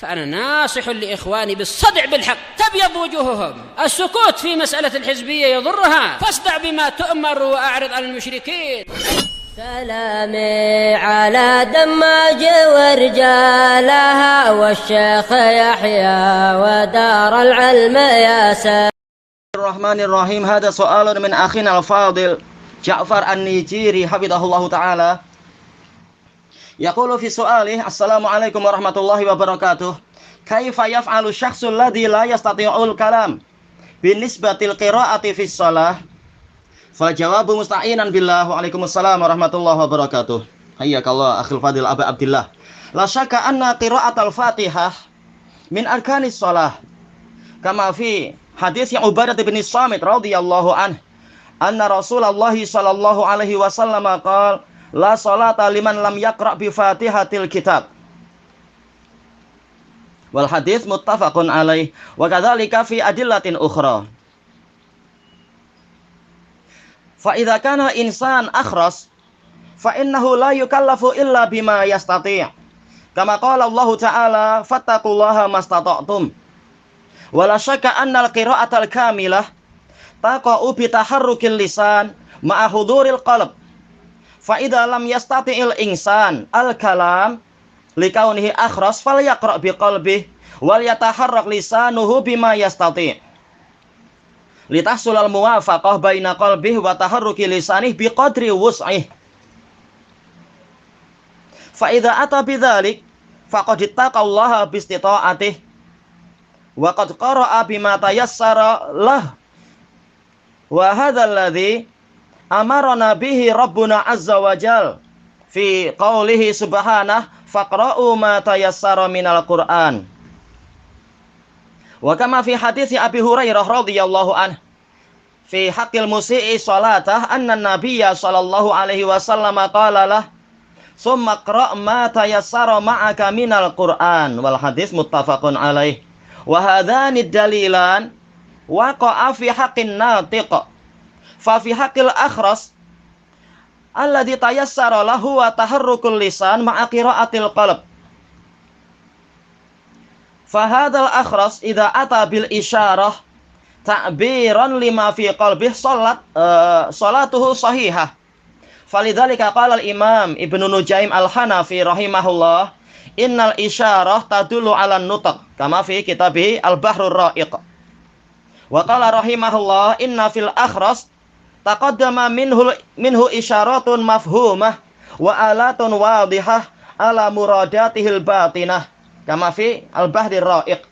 فأنا ناصح لإخواني بالصدع بالحق تبيض وجوههم. السكوت في مسألة الحزبية يضرها، فاصدع بما تؤمر وأعرض عن المشركين. سلامي على دماج ورجالها والشيخ يحيى ودار العلم يا سلام. الرحمن الرحيم. هذا سؤال من أخينا الفاضل جعفر النيجيري حفظه الله تعالى. يقول في سؤاله: السلام عليكم ورحمة الله وبركاته. كيف يفعل الشخص الذي لا يستطيع الكلام بالنسبة للقراءة في الصلاة؟ فالجواب مستعينا بالله. Waalaikumsalam warahmatullahi wabarakatuh. Hayyakallah akhil fadil Aba Abdillah. La syakka anna qira'atul Fatihah min arkanis shalah. Kama fi hadis yang Ubadah bin Samit radhiyallahu anhu anna Rasulullah sallallahu alaihi wasallam qala la salata liman lam yaqra bi Fatihatil kitab. Wal hadis muttafaqun alaih wa kadzalika fi adillatin ukhra. Fa idza kana insan akhras fa innahu la yukallafu illa bima yastati'. Kama qala Allah Ta'ala fattaqullaha mastata'tum. Wa la syakka anna al-qira'atal kamilah taqa'u bi taharrukil lisan ma'a huduril qalb. Fa idza lam yastati'il insan al-kalam likaunihi akhras falyaqra' bi qalbihi wal yataharrak lisanuhu bima yastati'. Litahsulal muwafaqah baina qalbihi wa taharruki lisanih biqadri wus'ih. Fa idza ata bidzalik faqad ittaqallaha bistita'atih wa qad qara'a bima tayassara lah. Wa hadzal ladzi amarna bihi rabbuna azza wa jal fi qaulihi subhanahu faqra'u ma tayassara minal qur'an. Wa kama fi hadits Abi Hurairah radhiyallahu anhu fi haqqil musii salatah anna nabiyya sallallahu alaihi wasallam qala lah summa qra' ma tayassara ma'aka minal qur'an. Wal hadis muttafaqun alaih. Wa hadzani dalilan waqa'a fi haqqin natiq fa fi haqqil akhras alladhi tayassara lahu wa taharrukul lisan ma'a qira'atil qalb. Fahadal akhras idza ata bil isyarah ta'biran lima fi qalbih salatuhu sahihah. Falidzalika qala al-Imam Ibnu Nujaim al-Hanafi rahimahullah innal isyarah tadullu 'ala an-nutq kama fi kitabih al-Bahrur Ra'iq. Wa qala rahimahullah inna fil akhras taqaddama minhu isyaratun mafhumah wa alatun wadihah ala muradatihil batinah kama fi al-Bahrir Ra'iq.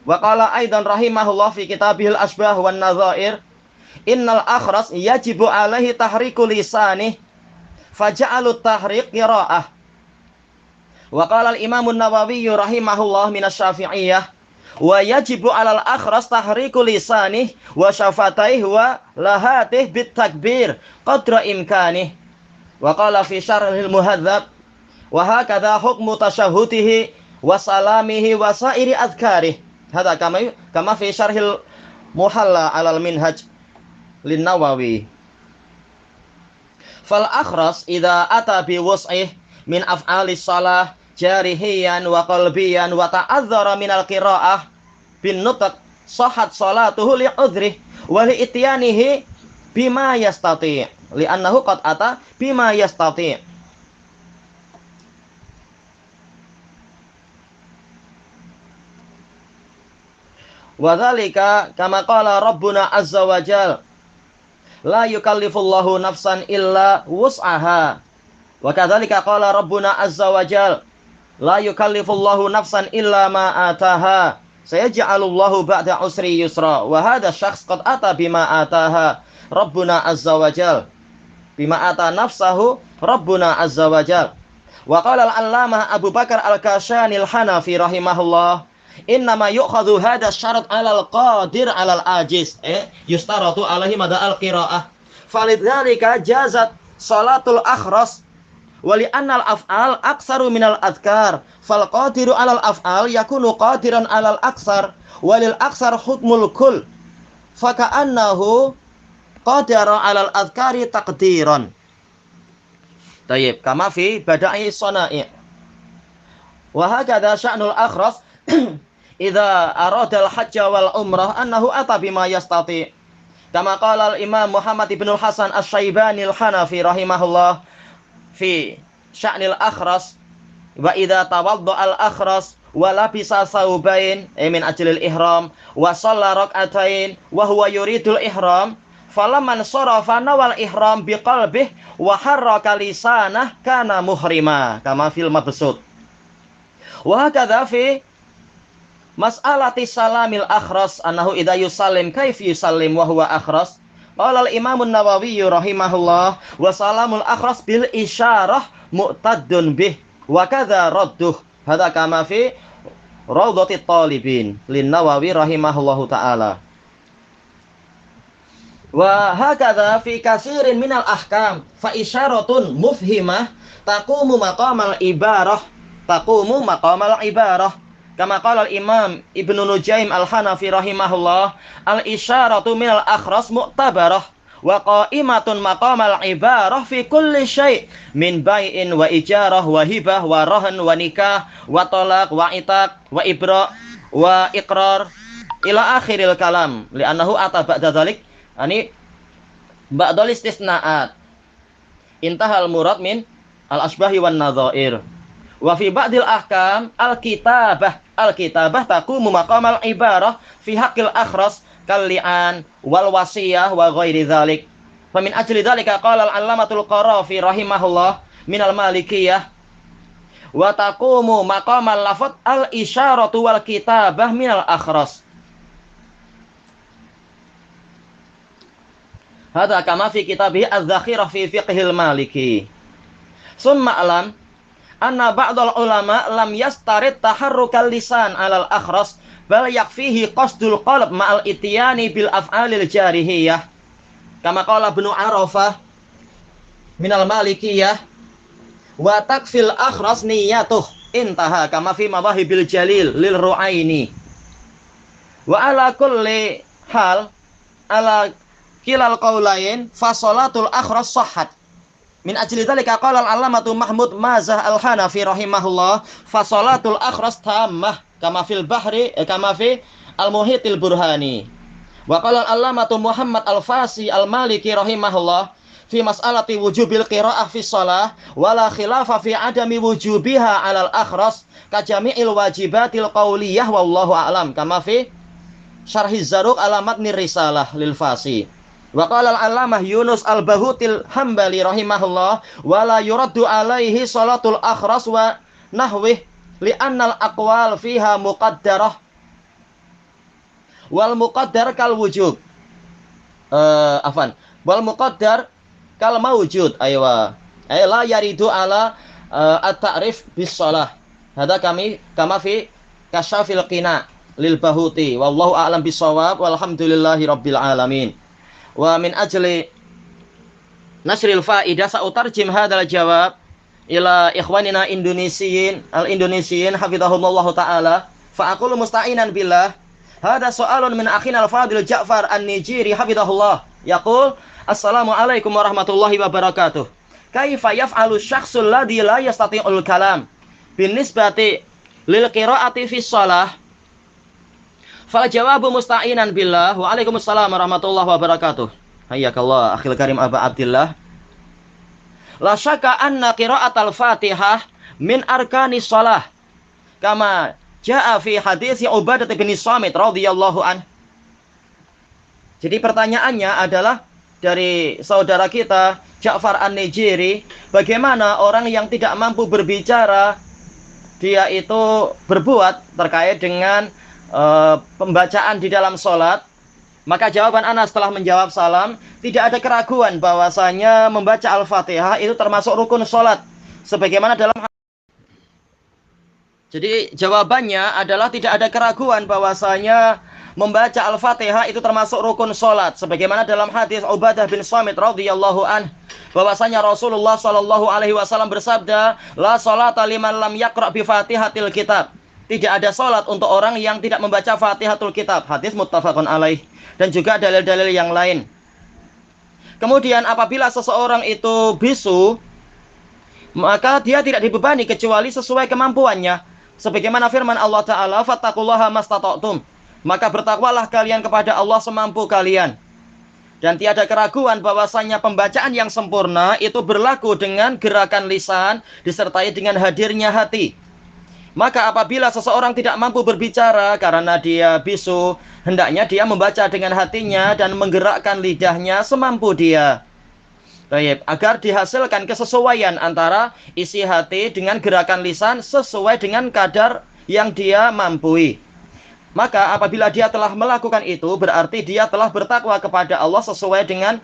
Wa qala aidan rahimahullah fi kitabihil asbah wan nadzair innal akhras yajibu alaihi tahriku lisanih faja'alu tahriq qira'ah. Wa qala al-Imam an-Nawawi rahimahullah minas Syafi'iyah wa yajibu alal akhras tahriku lisanih wa syafataihi wa lahatih bit takbir qadra imkanih. Wa qala fi syarhil muhadzab wa hakadha hukmu tasyahhudihi wa salamihi wa sairi adhkarih. Hadza kama fi syarhil muhalla 'alal minhaj lin Nawawi. Fal akhras idza ata bi wus'ih min af'alis shalah jarihiyan wa qalbiyan wa ta'azzara minal qira'ah bin nutq sahhat salatuhu li udhrih wa li ityanihi bima yastati' li'annahu qad ata bima yastati'. Wa dzalika kama qala rabbuna azza wa jal la yukallifullahu nafsan illa wus'aha. Wa kadzalika qala rabbuna azza wa jal la yukallifullahu nafsan illa ma ataha sayaj'alullahu ba'da usri yusra. Wa hadha syakhs qad ata bima ataha rabbuna azza wa jal bima ata nafsahu rabbuna azza wa jal. Wa qala al-allamah Abu Bakar al-Kashani al-Hanafi rahimahullah innama yu'khadhu hadha syarat 'alal qadir 'alal ajiz yustaratu alaihi mada al-qira'ah. Falidzalika jazat salatul akhras wa li annal af'al aktsaru minal adhkar fal qadiru 'alal af'al yakunu qadiran 'alal aksar walil aksar hukmul kull fa ka'annahu qadara 'alal adhkari taqdiran. Tayyib kama fi bada'i sana'i. Wa hakadha sya'nul akhras idza arada al-hajja wal umrah annahu ata bima yastati. Kama qala al-Imam Muhammad ibn al-Hasan Asy-Syaibani al-Hanafi rahimahullah fi sya'nil akhras, wa idza tawadda al-akhras wa labisa saubain min ajlil ihram wa shalla rak'atain wa huwa yuridul ihram falamman sarafa nawal ihram biqalbih wa harraka lisanah kana muhrima kama fil mabsut. Wa hakadha fi mas'alati salamil akhras annahu idza yusallim kayf yusallim wa huwa akhras. Qala al-Imam an-Nawawi rahimahullah wa salamul akhras bil isyarah mu'taddun bih wa kadza radduh. Hadza kama fi Rawdatit Talibin lin Nawawi rahimahullahu taala. Wa hakadha fi katsirin minal ahkam fa isyaratun mufhimah taqumu maqamal ibarah kama qala al-Imam Ibnu Nujaim al-Hanafi rahimahullah al-isyaratu minal akhras mu'tabarah wa qa'imatun maqamal ibarah fi kulli syai' min bai'in wa ijarah wa hibah wa rahn wa nikah wa talaq wa itaq wa ibra wa iqrar ila akhiril kalam li'annahu ata ba'da dzalik ani ba'dal istisna'at intahal murad min al-asbahi wan nadhair. Wa fi ba'dil ahkam al-kitabah taqumu maqamal ibarah fi haqqil akhras kal-li'an wal wasiyah wa ghairi dzalik. Fa min ajli dzalika qala al-allamatul Qarafi rahimahullah min al-malikiyah wa taqumu maqamal lafadz al-isyaratu wal kitabah min al-akhras. Hadza kama fi kitabih az-zakhirah fi fiqhil maliki. Summa alam anna ba'dal ulama lam yastarid taharrukal lisan 'alal akhras bal yakfihi qasdul qalb ma'al ityani bil af'alil jarihiyah kama qala Ibnu Arafah minal malikiyah wa takfil akhras niyatuh intaha kama fi mawahibil jalil lil ru'aini. Wa ala kulli hal ala kilal qaulain fa salatul akhras sahhat. Min ajli dzalika qala al-allamatu Mahmud Mazah al-Hanafi rahimahullah fa salatul akhras tammah kama fil bahri kama fi al-muhitil burhani. Wa qala al-allamatu Muhammad al-Fasi al-Maliki rahimahullah fi mas'alati wujubil qira'ah fi shalah wala khilafa fi adami wujubiha 'alal akhras ka jami'il wajibatil qauliyah wallahu a'lam kama fi syarhi Zarruq ala matni risalah lil Fasi. Wa qala al-allamah Yunus al-Bahutil Hambali rahimahullah wala yuraddu alaihi salatul akhras wa nahwih li'annal aqwal fiha muqaddarah wal muqaddar kal wujub wal muqaddar kal mawjud aywa ay la yaridu ala at-ta'rif bis shalah. Hadza kama fi kasyafil qina lil Bahuti wallahu a'lam bis-shawab walhamdulillahi rabbil alamin. Wa min ajli nasril faidah sa'utarjim hadzal jawab ila ikhwanina Indonesiyin al-Indonesiyin hafizahumullah taala fa aqulu musta'inan billah hadza so'alun min akhina al-fadil Ja'far an-Nijiri hafizahullah yaqul assalamu alaikum warahmatullahi wabarakatuh kaifa yaf'alu syakhsul ladzi la yastati'ul kalam binisbati lil qira'ati fi shalah. Fal jawabu musta'inan billah. Waalaikumsalam warahmatullahi wabarakatuh. Hayyakallah akhil karim Aba Abdillah. La syakka anna qira'atal Fatihah min arkanis shalah kama jaa fi hadits Ubadah bin Samit radhiyallahu an. Jadi pertanyaannya adalah dari saudara kita Ja'far An-Nijiri, bagaimana orang yang tidak mampu berbicara dia itu berbuat terkait dengan pembacaan di dalam sholat. Maka jawaban Ana setelah menjawab salam, tidak ada keraguan bahwasanya membaca Al-Fatihah itu termasuk rukun sholat sebagaimana dalam. Jadi jawabannya adalah tidak ada keraguan bahwasanya membaca Al-Fatihah itu termasuk rukun sholat sebagaimana dalam hadis Ubadah bin Samit radhiyallahu an bahwasanya Rasulullah shallallahu alaihi wasallam bersabda, la sholata liman lam yaqra bi Fatihatil kitab. Tidak ada sholat untuk orang yang tidak membaca Fatihatul Kitab. Hadis muttafaqun alaih. Dan juga dalil-dalil yang lain. Kemudian apabila seseorang itu bisu, maka dia tidak dibebani kecuali sesuai kemampuannya. Sebagaimana firman Allah Ta'ala, fattaqullaha mastata'tum. Maka bertakwalah kalian kepada Allah semampu kalian. Dan tiada keraguan bahwasanya pembacaan yang sempurna itu berlaku dengan gerakan lisan disertai dengan hadirnya hati. Maka apabila seseorang tidak mampu berbicara karena dia bisu, hendaknya dia membaca dengan hatinya dan menggerakkan lidahnya semampu dia. Baik, agar dihasilkan kesesuaian antara isi hati dengan gerakan lisan sesuai dengan kadar yang dia mampu. Maka apabila dia telah melakukan itu, berarti dia telah bertakwa kepada Allah sesuai dengan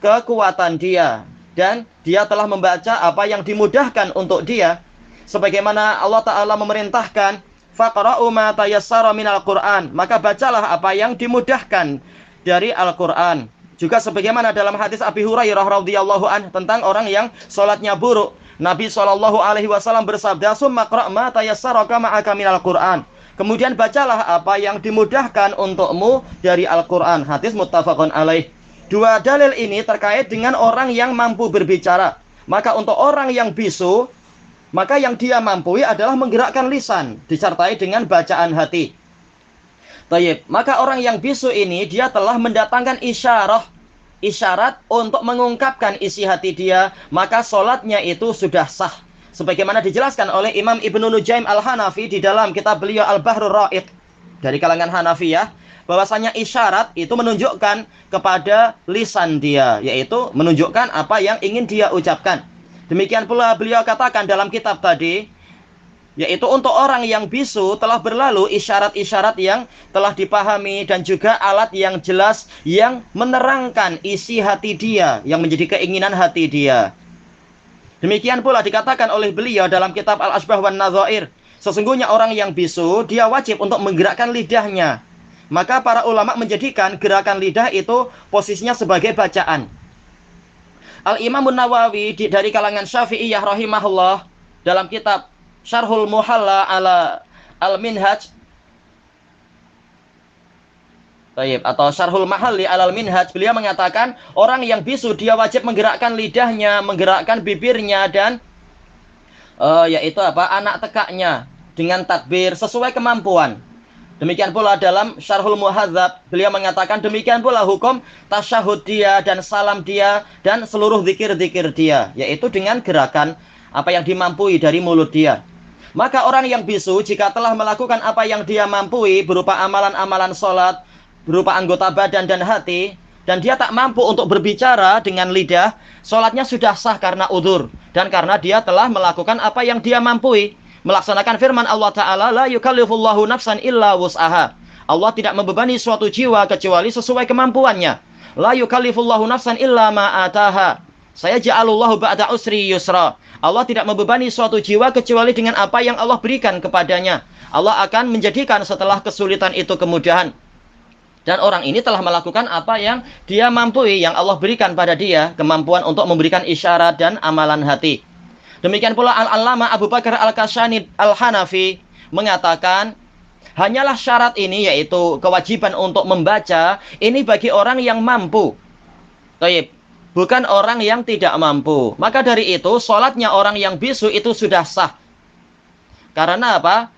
kekuatan dia. Dan dia telah membaca apa yang dimudahkan untuk dia. Sebagaimana Allah Ta'ala memerintahkan, faqra'u ma tayassara minal Qur'an. Maka bacalah apa yang dimudahkan dari Al-Quran. Juga sebagaimana dalam hadis Abi Hurairah radhiyallahu anhu tentang orang yang sholatnya buruk. Nabi SAW bersabda, summa qra' ma tayassara ma'aka minal Qur'an. Kemudian bacalah apa yang dimudahkan untukmu dari Al-Quran. Hadis muttafaqun alaih. Dua dalil ini terkait dengan orang yang mampu berbicara. Maka untuk orang yang bisu, maka yang dia mampu adalah menggerakkan lisan disertai dengan bacaan hati. Tayyib. Maka orang yang bisu ini dia telah mendatangkan isyarat untuk mengungkapkan isi hati dia, maka sholatnya itu sudah sah. Sebagaimana dijelaskan oleh Imam Ibnu Nujaim Al-Hanafi di dalam kitab beliau Al-Bahrur Ra'iq dari kalangan Hanafiyah, bahwasanya isyarat itu menunjukkan kepada lisan dia, yaitu menunjukkan apa yang ingin dia ucapkan. Demikian pula beliau katakan dalam kitab tadi, yaitu untuk orang yang bisu telah berlalu isyarat-isyarat yang telah dipahami dan juga alat yang jelas yang menerangkan isi hati dia, yang menjadi keinginan hati dia. Demikian pula dikatakan oleh beliau dalam kitab Al-Asbah wan Nadzair, sesungguhnya orang yang bisu dia wajib untuk menggerakkan lidahnya. Maka para ulama menjadikan gerakan lidah itu posisinya sebagai bacaan. Al-Imam Nawawi dari kalangan Syafi'iyah rahimahullah dalam kitab Syarhul Muhalla ala Al-Minhaj atau Syarhul Mahalli alal Minhaj, beliau mengatakan orang yang bisu dia wajib menggerakkan lidahnya, menggerakkan bibirnya dan yaitu anak tekaknya dengan takbir sesuai kemampuan. Demikian pula dalam Syarhul Muhadzab beliau mengatakan demikian pula hukum tasyahud dia dan salam dia dan seluruh zikir-zikir dia, yaitu dengan gerakan apa yang dimampui dari mulut dia. Maka orang yang bisu jika telah melakukan apa yang dia mampui berupa amalan-amalan sholat, berupa anggota badan dan hati, dan dia tak mampu untuk berbicara dengan lidah, sholatnya sudah sah karena udzur dan karena dia telah melakukan apa yang dia mampui, melaksanakan firman Allah Ta'ala, la yukallifullahu nafsan illa wus'aha. Allah tidak membebani suatu jiwa kecuali sesuai kemampuannya. La yukallifullahu nafsan illa ma'ataha. Saya ja'alullahu ba'da usri yusra. Allah tidak membebani suatu jiwa kecuali dengan apa yang Allah berikan kepadanya. Allah akan menjadikan setelah kesulitan itu kemudahan. Dan orang ini telah melakukan apa yang dia mampu, yang Allah berikan pada dia, kemampuan untuk memberikan isyarat dan amalan hati. Demikian pula Al-Allamah Abu Bakar Al-Kashani Al-Hanafi mengatakan, hanyalah syarat ini, yaitu kewajiban untuk membaca, ini bagi orang yang mampu. Taib, bukan orang yang tidak mampu. Maka dari itu, sholatnya orang yang bisu itu sudah sah. Karena apa?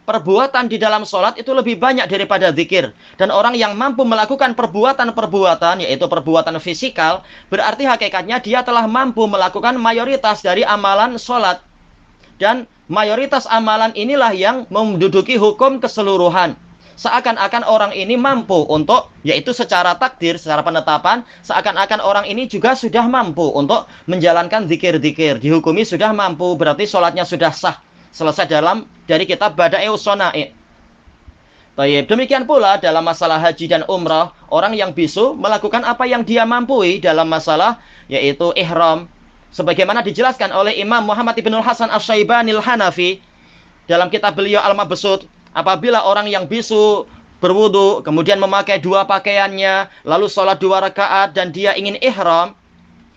Perbuatan di dalam sholat itu lebih banyak daripada zikir. Dan orang yang mampu melakukan perbuatan-perbuatan, yaitu perbuatan fisikal, berarti hakikatnya dia telah mampu melakukan mayoritas dari amalan sholat. Dan mayoritas amalan inilah yang menduduki hukum keseluruhan. Seakan-akan orang ini mampu untuk, yaitu secara takdir, secara penetapan, seakan-akan orang ini juga sudah mampu untuk menjalankan zikir-zikir. Dihukumi sudah mampu, berarti sholatnya sudah sah. Selesai dari kitab Bada'i'us Shana'i'. Baik, demikian pula dalam masalah haji dan umrah, orang yang bisu melakukan apa yang dia mampu dalam masalah yaitu ihram. Sebagaimana dijelaskan oleh Imam Muhammad Ibnul Hasan Asy-Syaibani Al-Hanafi dalam kitab beliau Al-Mabsut, apabila orang yang bisu berwudu, kemudian memakai dua pakaiannya, lalu sholat 2 rakaat dan dia ingin ihram,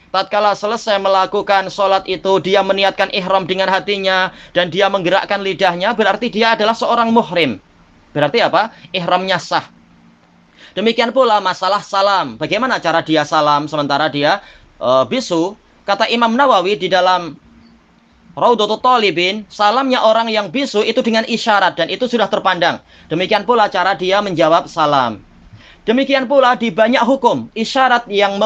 tatkala selesai melakukan sholat itu, dia meniatkan ihram dengan hatinya dan dia menggerakkan lidahnya, berarti dia adalah seorang muhrim. Berarti apa? Ihramnya sah. Demikian pula masalah salam. Bagaimana cara dia salam sementara dia bisu? Kata Imam Nawawi di dalam Raudhatut Thalibin, salamnya orang yang bisu itu dengan isyarat dan itu sudah terpandang. Demikian pula cara dia menjawab salam. Demikian pula di banyak hukum, isyarat yang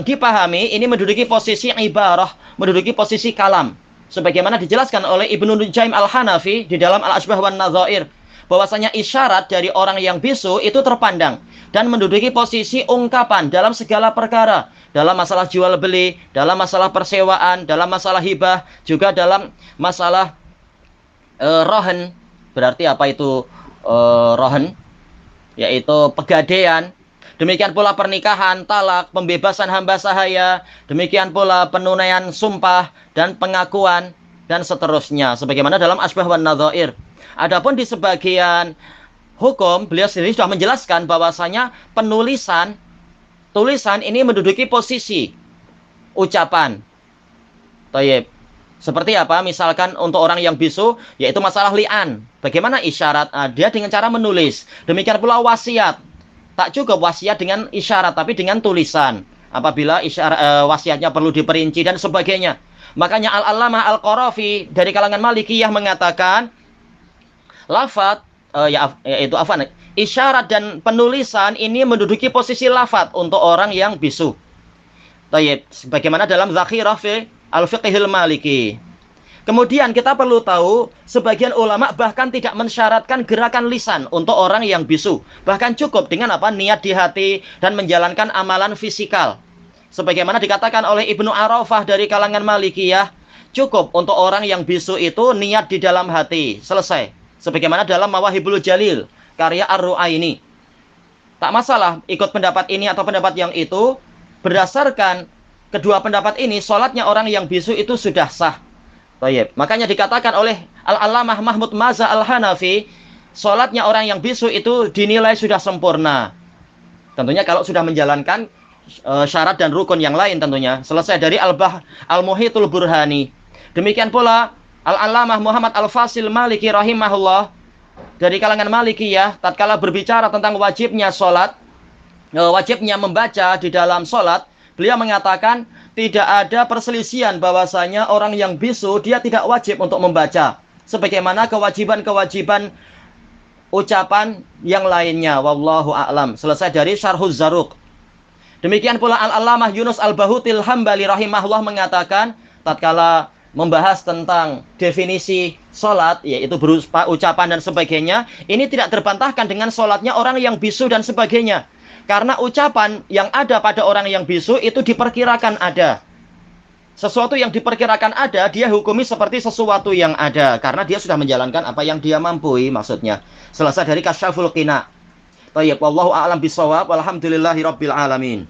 dipahami ini menduduki posisi ibarah, menduduki posisi kalam. Sebagaimana dijelaskan oleh Ibnu Nujaim Al-Hanafi di dalam Al-Ashbah wan Nadzair, bahwasanya isyarat dari orang yang bisu itu terpandang dan menduduki posisi ungkapan dalam segala perkara. Dalam masalah jual beli, dalam masalah persewaan, dalam masalah hibah, juga dalam masalah rohen. Berarti apa itu rohen? Yaitu pegadaian. Demikian pula pernikahan, talak, pembebasan hamba sahaya. Demikian pula penunaian sumpah dan pengakuan dan seterusnya. Sebagaimana dalam Asbah wan Nadzair. Adapun di sebagian hukum, beliau sendiri sudah menjelaskan bahwasanya tulisan ini menduduki posisi ucapan. Tayyib. Seperti apa? Misalkan untuk orang yang bisu, yaitu masalah li'an. Bagaimana isyarat? Dia dengan cara menulis. Demikian pula wasiat. Tak cukup wasiat dengan isyarat, tapi dengan tulisan. Apabila wasiatnya perlu diperinci dan sebagainya. Makanya Al-Allamah Al-Qarafi dari kalangan Malikiyah mengatakan, lafaz, isyarat dan penulisan ini menduduki posisi lafaz untuk orang yang bisu. Tayyib, sebagaimana dalam Zakhirah fi Al-Fiqhil Maliki. Kemudian kita perlu tahu, sebagian ulama bahkan tidak mensyaratkan gerakan lisan untuk orang yang bisu. Bahkan cukup dengan niat di hati dan menjalankan amalan fisikal. Sebagaimana dikatakan oleh Ibnu Arafah dari kalangan Malikiyah, cukup untuk orang yang bisu itu niat di dalam hati, selesai. Sebagaimana dalam Mawahibul Jalil, karya Ar-Ru'aini. Tak masalah ikut pendapat ini atau pendapat yang itu. Berdasarkan kedua pendapat ini, sholatnya orang yang bisu itu sudah sah. Tayyib. Makanya dikatakan oleh Al-Allamah Mahmud Maza Al-Hanafi, sholatnya orang yang bisu itu dinilai sudah sempurna. Tentunya kalau sudah menjalankan syarat dan rukun yang lain tentunya. Selesai dari Al-Muhitul Burhani. Demikian pula Al-Allamah Muhammad Al-Fasil Maliki rahimahullah dari kalangan Malikiyah, tatkala berbicara tentang wajibnya sholat, wajibnya membaca di dalam sholat, beliau mengatakan tidak ada perselisihan bahwasanya orang yang bisu dia tidak wajib untuk membaca. Sebagaimana kewajiban-kewajiban ucapan yang lainnya. Wallahu a'lam. Selesai dari Syarhuz Zaruq. Demikian pula Al-Allamah Yunus Al-Bahutil Hambali rahimahullah mengatakan, tatkala membahas tentang definisi sholat, yaitu berupa ucapan dan sebagainya, ini tidak terbantahkan dengan sholatnya orang yang bisu dan sebagainya. Karena ucapan yang ada pada orang yang bisu itu diperkirakan ada. Sesuatu yang diperkirakan ada, dia hukumi seperti sesuatu yang ada. Karena dia sudah menjalankan apa yang dia mampu, maksudnya. Selesai dari Kasyaful Qina. Tayyib, wallahu a'lam bishawab, walhamdulillahi rabbil alamin.